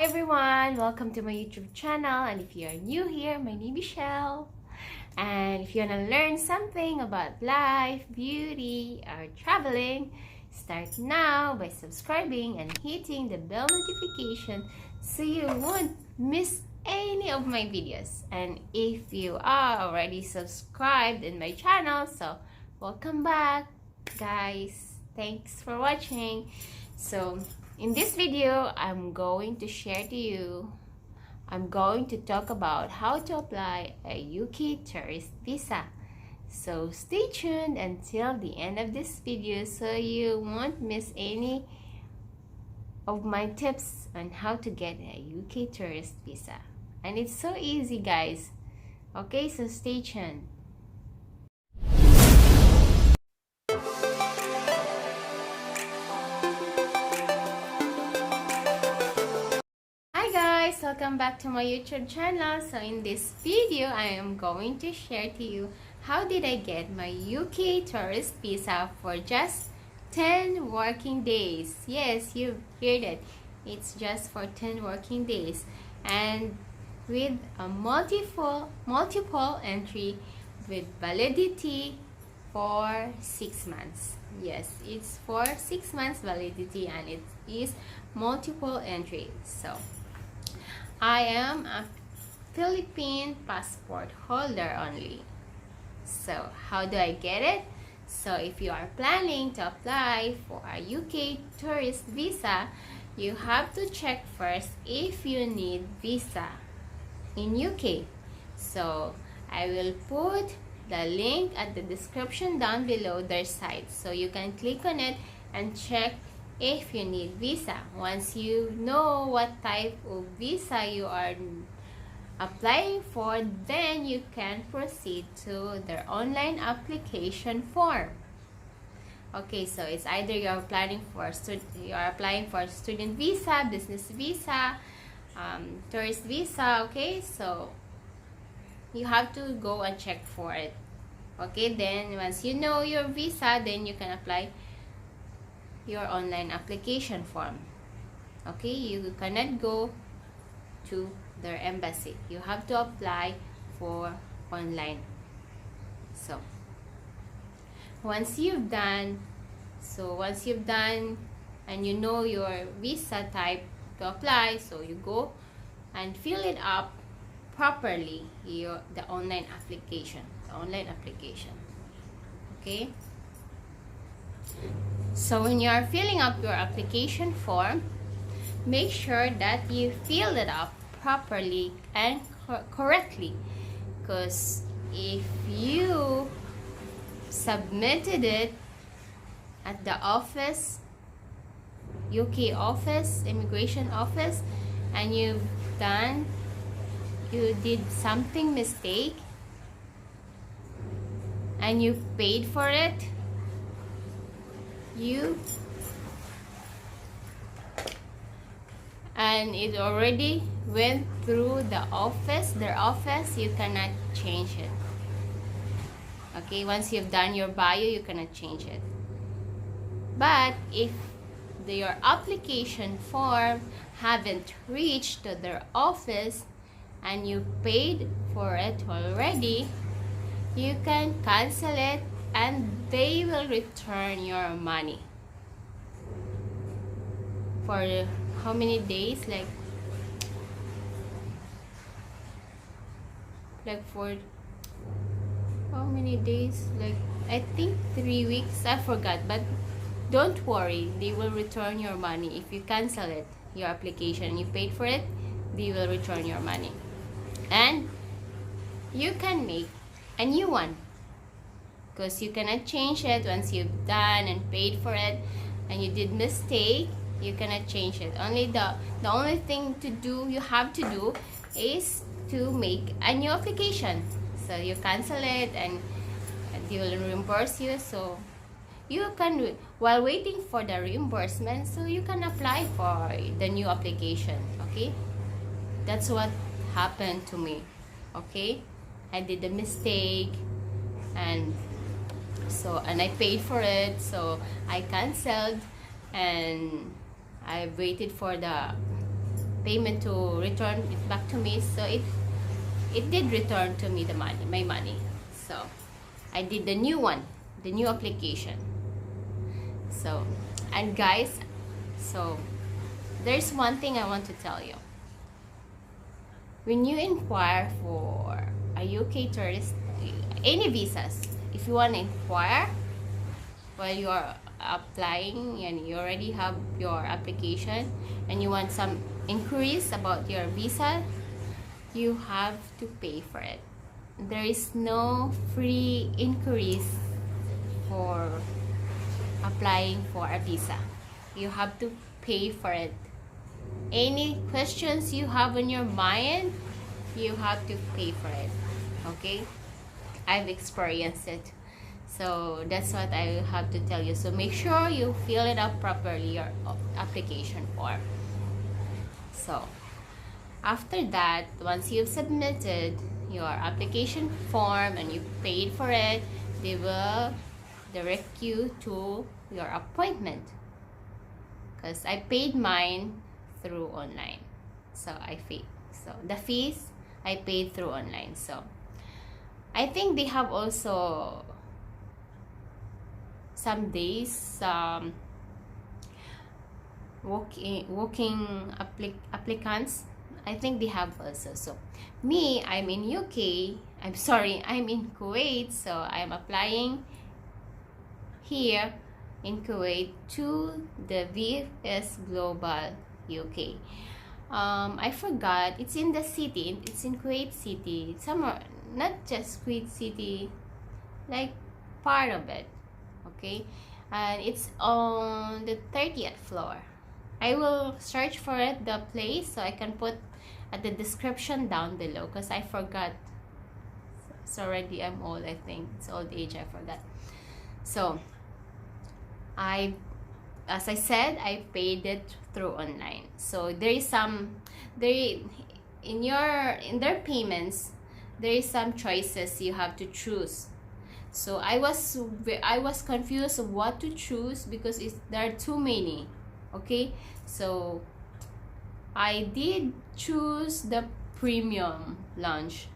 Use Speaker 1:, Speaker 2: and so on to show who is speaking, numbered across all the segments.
Speaker 1: Hi everyone, welcome to my YouTube channel, and if you are new here, my name is Shell. And if you want to learn something about life, beauty, or traveling, start now by subscribing and hitting the bell notification so you won't miss any of my videos. And if you are already subscribed in my channel, so welcome back guys. Thanks for watching. So in this video, I'm going to talk about how to apply a UK tourist visa. So stay tuned until the end of this video so you won't miss any of my tips on how to get a UK tourist visa. And it's so easy, guys. Okay, so stay tuned. Welcome back to my YouTube channel. So in this video, I am going to share to you how did I get my UK tourist visa for just 10 working days. Yes, you heard it. It's just for 10 working days and with a multiple entry with validity for 6 months. Yes, it's for 6 months validity and it is multiple entry. So I am a Philippine passport holder only. So how do I get it? So if you are planning to apply for a UK tourist visa, you have to check first if you need visa in UK. So I will put the link at the description down below their site, so you can click on it and check if you need visa. Once you know what type of visa you are applying for, then you can proceed to their online application form. Okay, so it's either you are applying for student visa, business visa, tourist visa. Okay, so you have to go and check for it. Okay, then once you know your visa, then you can apply your online application form. Okay, you cannot go to their embassy. You have to apply for online. So once you've done and you know your visa type to apply, so you go and fill it up properly, the online application. Okay, so when you are filling up your application form, make sure that you fill it up properly and correctly, because if you submitted it at the office, UK office, immigration office, and you did something mistake and you paid for it, and it already went through their office, you cannot change it. Okay, once you've done your bio, you cannot change it. But if your application form haven't reached to their office and you paid for it already, you can cancel it and they will return your money. For how many days? Like for how many days? Like I think 3 weeks. I forgot, but don't worry, they will return your money. If you cancel it, your application, you paid for it, they will return your money. And you can make a new one, because you cannot change it once you've done and paid for it and you did mistake. You cannot change it. The only thing you have to do is to make a new application. So you cancel it and they will reimburse you. So you can, while waiting for the reimbursement, so you can apply for the new application. Okay, that's what happened to me. Okay, I did a mistake and I paid for it, so I canceled and I waited for the payment to return it back to me. So it did return to me the money, my money. So I did the new one, the new application. So, and guys, so there's one thing I want to tell you. When you inquire for a UK tourist, any visas, if you want to inquire while you are applying and you already have your application and you want some inquiries about your visa, you have to pay for it. There is no free inquiries for applying for a visa. You have to pay for it. Any questions you have in your mind, you have to pay for it. Okay, I've experienced it, so that's what I have to tell you. So make sure you fill it up properly, your application form. So after that, once you've submitted your application form and you paid for it, they will direct you to your appointment, because I paid mine through online. So so the fees I paid through online. So I think they have also some days walking applicants. I think they have also. So me, I'm in UK, I'm in Kuwait, so I'm applying here in Kuwait to the Vfsglobal UK. I forgot, it's in the city, it's in Kuwait City, somewhere, not just Kuwait City, like part of it, okay? And it's on the 30th floor. I will search for it, the place, so I can put at the description down below, because I forgot. It's already, I'm old, I think. It's old age, I forgot. So, as I said, I paid it through online. So there is in their payments, there is some choices you have to choose. So I was confused of what to choose, because there are too many. Okay, so I did choose the premium lunch.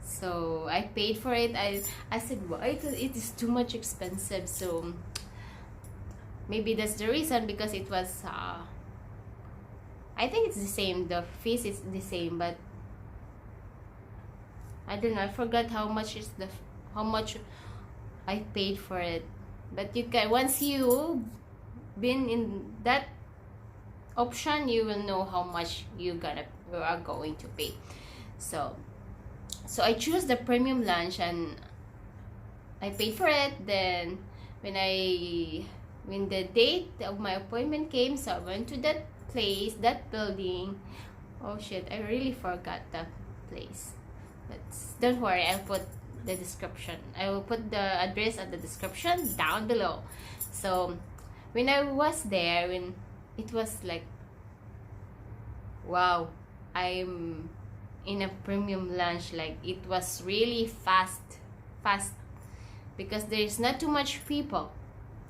Speaker 1: So I paid for it. I said, well, it is too much expensive. So maybe that's the reason, because it was I think it's the same, the fees is the same, but I don't know, I forgot how much I paid for it. But you can, once you been in that option, you will know how much you are going to pay. So I choose the premium lunch and I paid for it. Then when the date of my appointment came, so I went to that place, that building. Oh shit, I really forgot the place. But don't worry, I'll put the description. I will put the address at the description down below. So when I was there, when it was like, wow, I'm in a premium lunch. Like, it was really fast, because there is not too much people.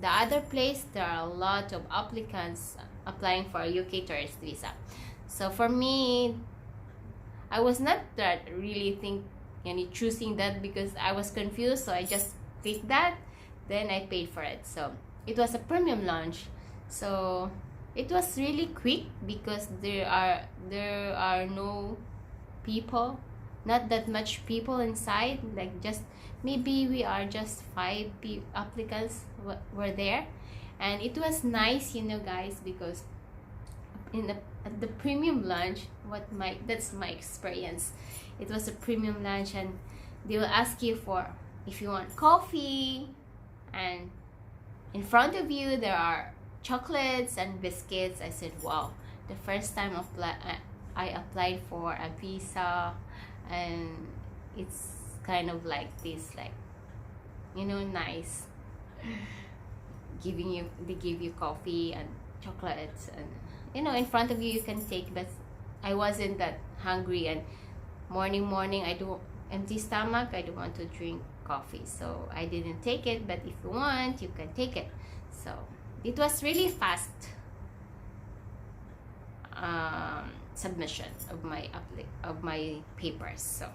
Speaker 1: The other place, there are a lot of applicants applying for a UK tourist visa. So for me, I was not that really choosing that, because I was confused. So I just clicked that, then I paid for it. So it was a premium lunch. So it was really quick, because there are no people, not that much people inside. Like, just maybe we are just 5 applicants were there. And it was nice, guys, because at the premium lunch, that's my experience. It was a premium lunch, and they will ask you for if you want coffee, and in front of you there are chocolates and biscuits. I said, wow, the first time I applied for a visa, and it's kind of like this, like, nice. They give you coffee and chocolates, and in front of you, you can take. But I wasn't that hungry, and morning I do empty stomach, I don't want to drink coffee, so I didn't take it. But if you want, you can take it. So it was really fast. submission of my papers. So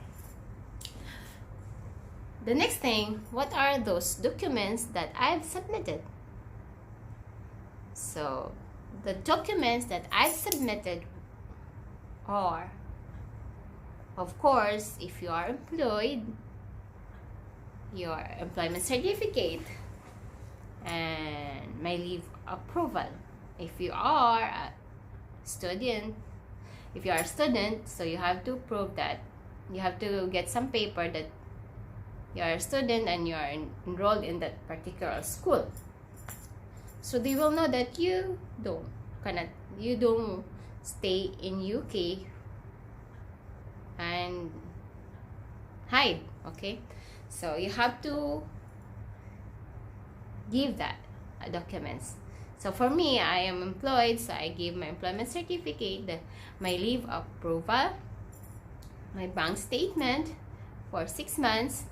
Speaker 1: the next thing, what are those documents that I've submitted? So the documents that I've submitted are, of course, if you are employed, your employment certificate and my leave approval. If you are a student, so you have to prove that you have to get some paper that you are a student and you are enrolled in that particular school, so they will know that you don't stay in UK and hide. Okay, so you have to give that documents. So for me, I am employed, so I give my employment certificate, my leave approval, my bank statement for 6 months.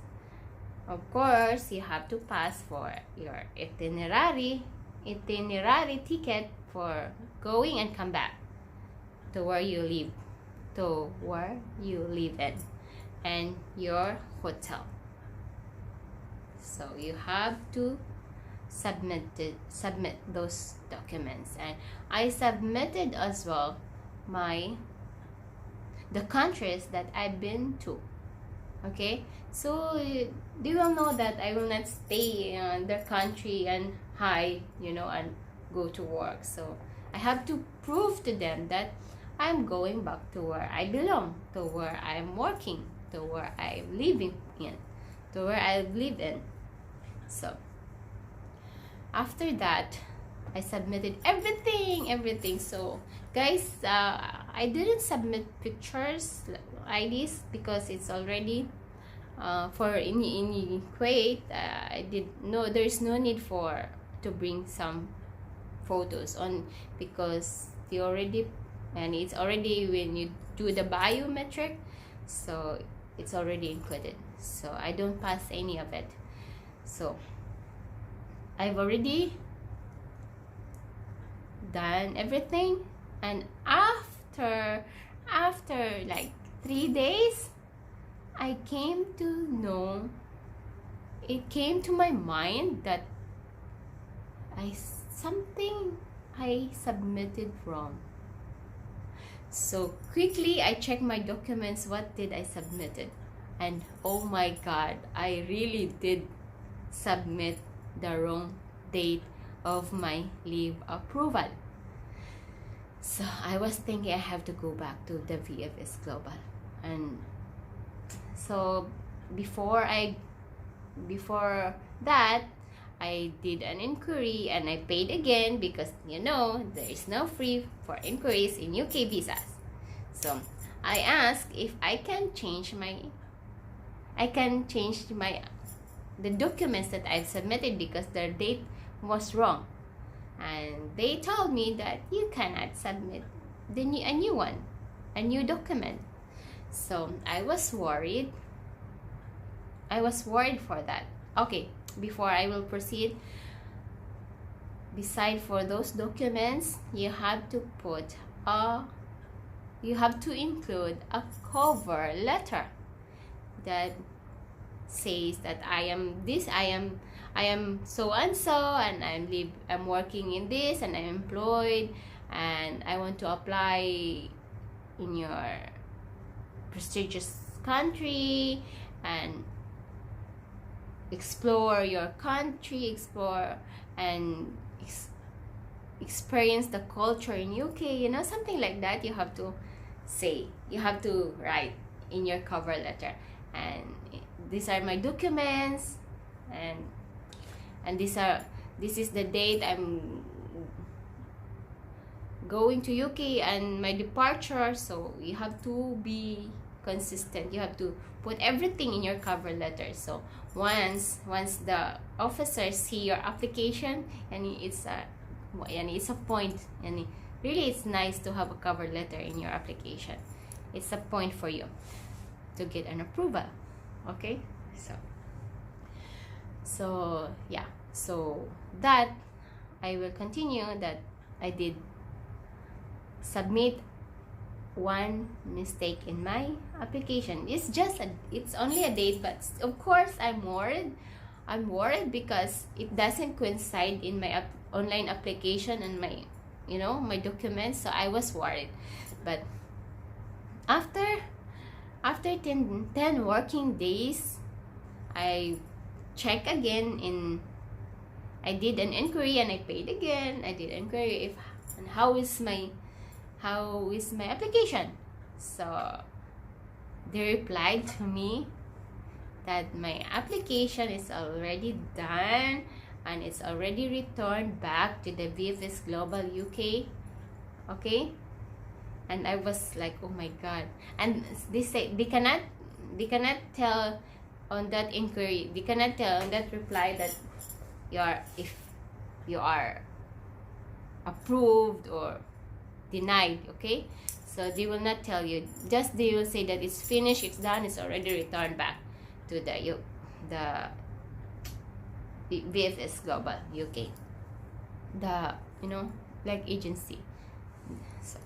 Speaker 1: Of course, you have to pass for your itinerary ticket for going and come back to where you live, in, and your hotel. So you have to submit those documents, and I submitted as well the countries that I've been to. Okay, so they will know that I will not stay in their country and hide, and go to work. So I have to prove to them that I'm going back to where I belong, to where I'm working, to where I'm living in, to where I live in. So after that, I submitted everything. So guys, I didn't submit pictures, IDs, because it's already for in Kuwait. There's no need to bring some photos on, because it's already when you do the biometric, so it's already included. So I don't pass any of it. So I've already done everything, and after like 3 days, it came to my mind that something I submitted wrong. So quickly I checked my documents, what did I submitted, and oh my god, I really did submit the wrong date of my leave approval. So I was thinking I have to go back to the Vfsglobal, and so before that, I did an inquiry and I paid again, because there is no free for inquiries in UK visas. So I asked if I can change the documents that I've submitted, because their date was wrong, and they told me that you cannot submit a new document. So I was worried for that. Okay, before I will proceed, beside for those documents, you have to include a cover letter that says that I am so and so, and I'm working in this, and I'm employed, and I want to apply in your prestigious country and explore your country, and experience the culture in UK, something like that. You have to write in your cover letter, and these are my documents, and this is the date I'm going to UK and my departure. So you have to be consistent. You have to put everything in your cover letter. So once the officers see your application, and it's a point, and really it's nice to have a cover letter in your application. It's a point for you to get an approval. Okay, so yeah, so that I will continue that I did submit one mistake in my application. It's only a date, but of course I'm worried because it doesn't coincide in my online application and my, my documents. So I was worried. But after 10 working days, I check again. I did an inquiry and I paid again. I did inquiry how is my application. So they replied to me that my application is already done and it's already returned back to the Vfsglobal UK. Okay, and I was like, oh my god. And they say they cannot tell on that inquiry, they cannot tell on that reply that if you are approved or denied. Okay, so they will not tell you, just they will say that it's finished, it's done, it's already returned back to the Vfsglobal UK, the like agency. So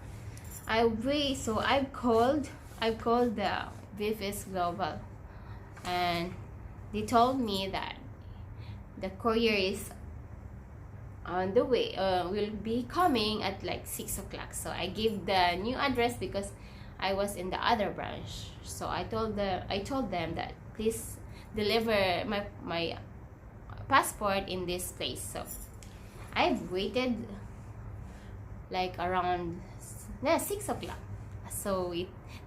Speaker 1: I've called the Vfsglobal, and they told me that the courier is on the way, will be coming at like 6 o'clock. So I gave the new address because I was in the other branch. So I told them that please deliver my passport in this place. So I've waited like around 6 o'clock. So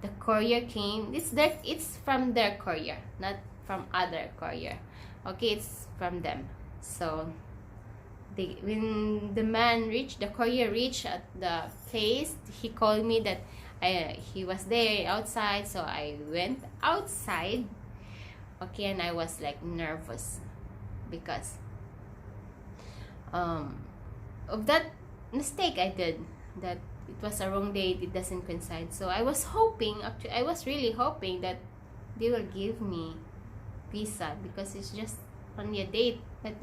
Speaker 1: the courier came. It's from their courier, not from other courier. Okay, it's from them. So when the courier reached at the place, he called me that he was there outside. So I went outside. Okay, and I was like nervous because of that mistake I did, that it was a wrong date, it doesn't coincide. So I was really hoping that they will give me visa because it's just only a date. But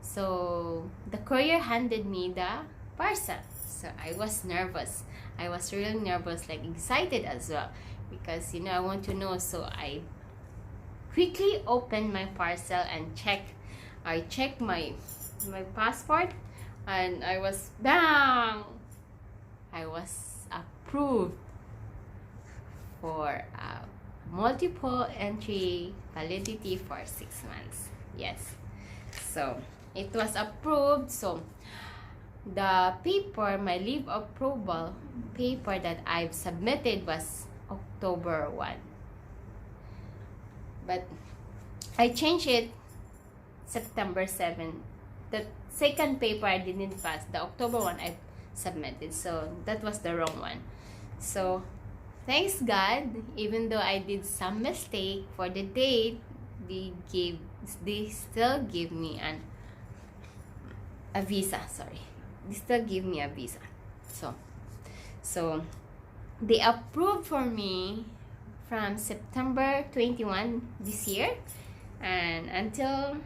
Speaker 1: so the courier handed me the parcel. So I was nervous. I was really nervous, like excited as well, because I want to know. So I quickly opened my parcel and I checked my passport, and I was approved for a multiple entry validity for 6 months. Yes, so it was approved. So the paper, my leave approval paper that I've submitted was October 1, but I changed it September 7. The second paper I didn't pass. The October one I submitted, so that was the wrong one. So thanks God, even though I did some mistake for the date, they still give me a visa. Sorry, they still give me a visa. So they approved for me from September 21 this year and until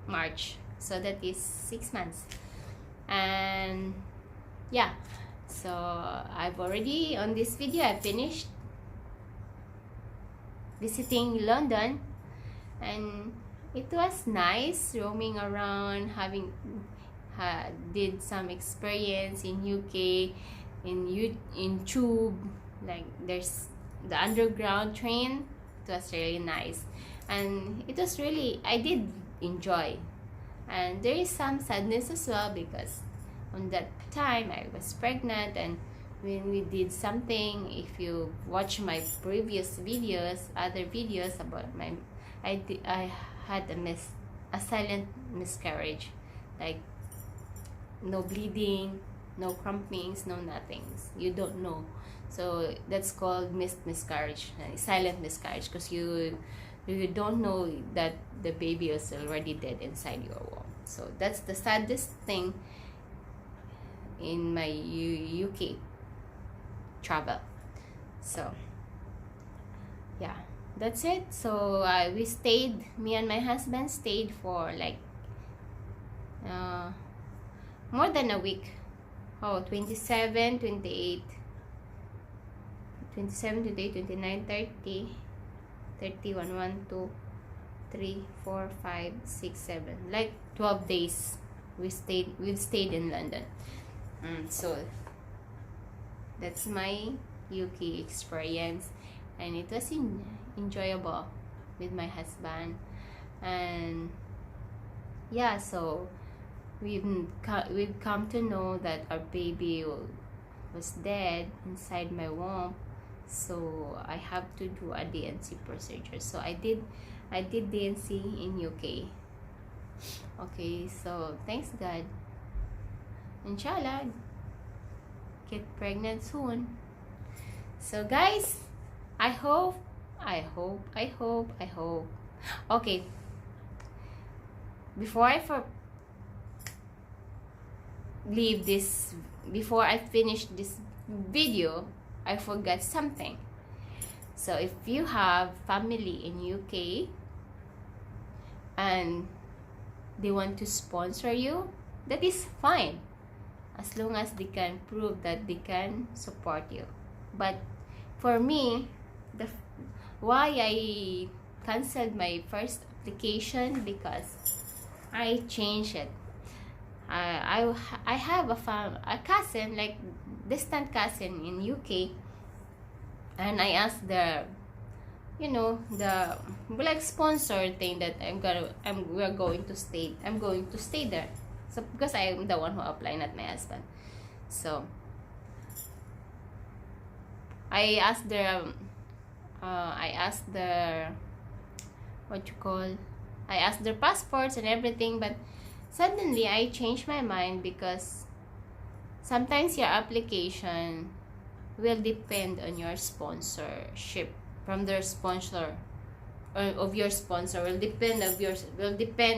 Speaker 1: March. So that is 6 months. And yeah, so I've already, on this video, I finished visiting London, and it was nice roaming around, did some experience in UK, in tube, like there's the underground train. It was really nice, and I did enjoy. And there is some sadness as well, because on that time I was pregnant, and when we did something, if you watch my previous videos, other videos about I had a silent miscarriage, like no bleeding, no crampings, no nothings. You don't know. So that's called miscarriage, silent miscarriage, because you don't know that the baby is already dead inside your womb. So that's the saddest thing in my UK travel. So yeah, that's it. So me and my husband stayed for like more than a week Oh, 27, 28, 27, 28, 29, 30, 31, 1, 2, 3, 4, 5, 6, 7. Like 12 days we've stayed in London. So that's my UK experience, and it was enjoyable with my husband. And yeah, so we've come to know that our baby was dead inside my womb, so I have to do a DNC procedure. So I did DNC in UK. Okay, so thanks God, inshallah get pregnant soon. So guys, I hope okay, before I finish this video, I forgot something. So if you have family in UK and they want to sponsor you, that is fine, as long as they can prove that they can support you. But for me, why I canceled my first application, because I changed it. I have a cousin, like distant cousin in UK, and I asked the like sponsor thing that I'm going to stay there. So because I am the one who applied, not my husband. So I asked the I asked their passports and everything, but suddenly I changed my mind, because sometimes your application will depend on your sponsorship from their sponsor, or of your sponsor will depend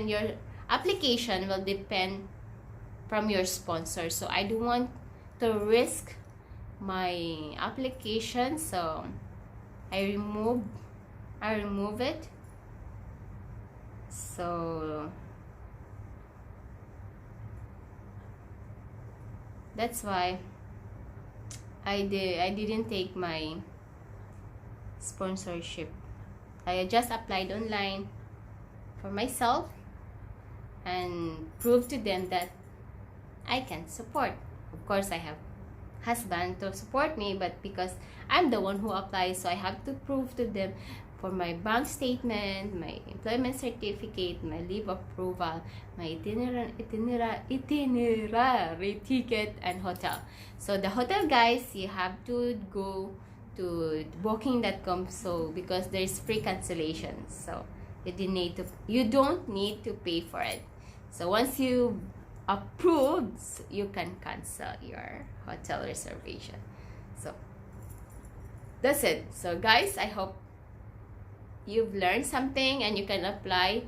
Speaker 1: your application will depend from your sponsor. So I don't want to risk my application, so I remove it. So that's why I didn't take my sponsorship. I just applied online for myself and proved to them that I can support. Of course, I have husband to support me, but because I'm the one who applies, so I have to prove to them for my bank statement, my employment certificate, my leave approval, my itinerary ticket, and hotel. So the hotel, guys, you have to go to booking.com, so because there's free cancellation, so you don't need to pay for it. So once you approve, you can cancel your hotel reservation. So that's it. So guys, I hope you've learned something and you can apply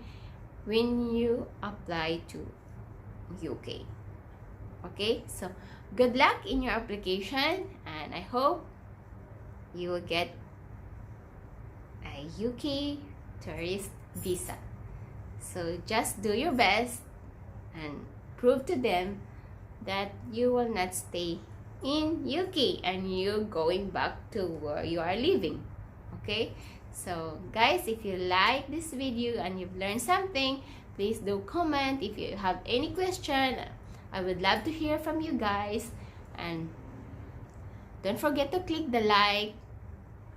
Speaker 1: when you apply to UK. Okay, so good luck in your application, and I hope you will get a UK tourist visa. So just do your best and prove to them that you will not stay in UK and you're going back to where you are living. Okay, so guys, if you like this video and you've learned something, please do comment. If you have any question, I would love to hear from you guys. And don't forget to click the like,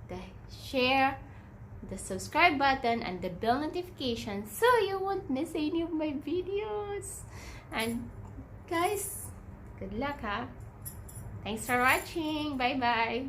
Speaker 1: the share, the subscribe button, and the bell notification so you won't miss any of my videos. And guys, good luck, huh? Thanks for watching. Bye bye.